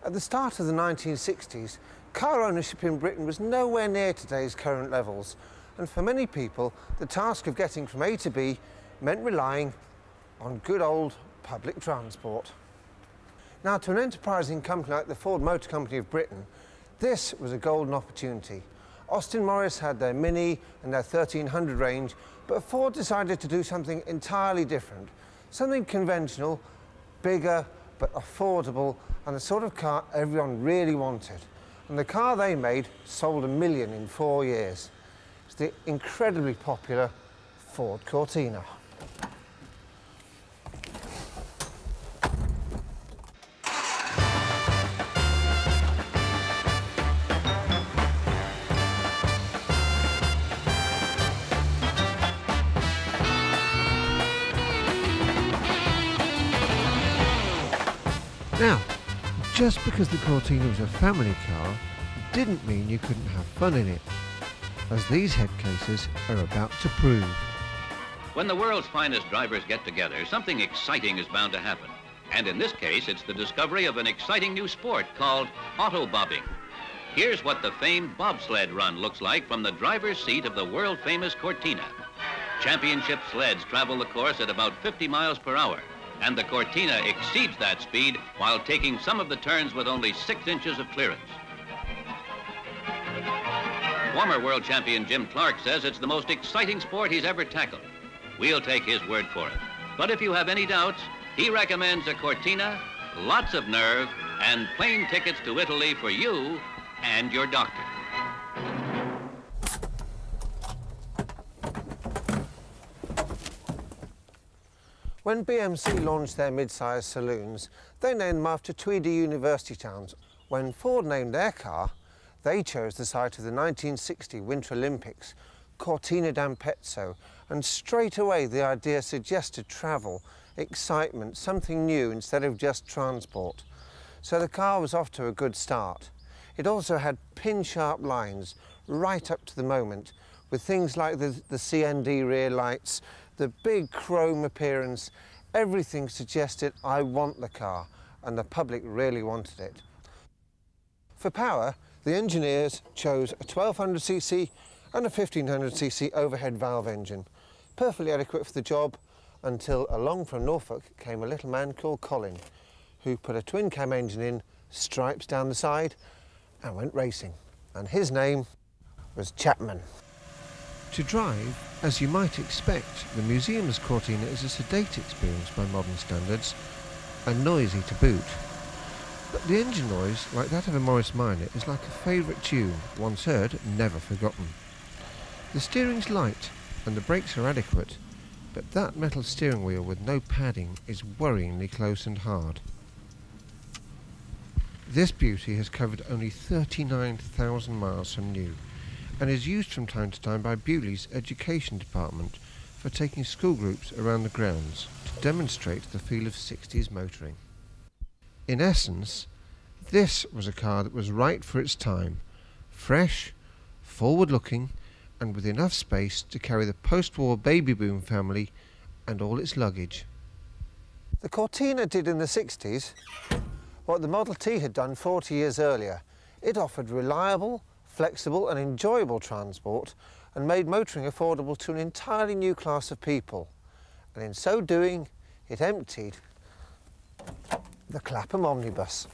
At the start of the 1960s, car ownership in Britain was nowhere near today's current levels, and for many people, the task of getting from A to B meant relying on good old public transport. Now, to an enterprising company like the Ford Motor Company of Britain, this was a golden opportunity. Austin Morris had their Mini and their 1300 range, but Ford decided to do something entirely different, something conventional, bigger but affordable, and the sort of car everyone really wanted. And the car they made sold 1 million in 4 years. It's the incredibly popular Ford Cortina. Now, just because the Cortina was a family car didn't mean you couldn't have fun in it, as these head cases are about to prove. When the world's finest drivers get together, something exciting is bound to happen. And in this case, it's the discovery of an exciting new sport called auto-bobbing. Here's what the famed bobsled run looks like from the driver's seat of the world-famous Cortina. Championship sleds travel the course at about 50 miles per hour. And the Cortina exceeds that speed while taking some of the turns with only 6 inches of clearance. Former world champion Jim Clark says it's the most exciting sport he's ever tackled. We'll take his word for it. But if you have any doubts, he recommends a Cortina, lots of nerve, and plane tickets to Italy for you and your doctor. When BMC launched their mid-sized saloons, they named them after Tweedy university towns. When Ford named their car, they chose the site of the 1960 Winter Olympics, Cortina d'Ampezzo, and straight away the idea suggested travel, excitement, something new instead of just transport. So the car was off to a good start. It also had pin-sharp lines right up to the moment, with things like the CND rear lights, the big chrome appearance. Everything suggested I want the car, and the public really wanted it. For power, the engineers chose a 1200cc and a 1500cc overhead valve engine, perfectly adequate for the job, until along from Norfolk came a little man called Colin, who put a twin-cam engine in, stripes down the side, and went racing. And his name was Chapman. To drive, as you might expect, the museum's Cortina is a sedate experience by modern standards, and noisy to boot. But the engine noise, like that of a Morris Minor, is like a favourite tune, once heard, never forgotten. The steering's light, and the brakes are adequate, but that metal steering wheel with no padding is worryingly close and hard. This beauty has covered only 39,000 miles from new, and is used from time to time by Bewley's education department for taking school groups around the grounds to demonstrate the feel of 60s motoring. In essence, this was a car that was right for its time, fresh, forward-looking, and with enough space to carry the post-war baby boom family and all its luggage. The Cortina did in the 60s what the Model T had done 40 years earlier. It offered reliable, flexible and enjoyable transport, and made motoring affordable to an entirely new class of people. And in so doing, it emptied the Clapham omnibus.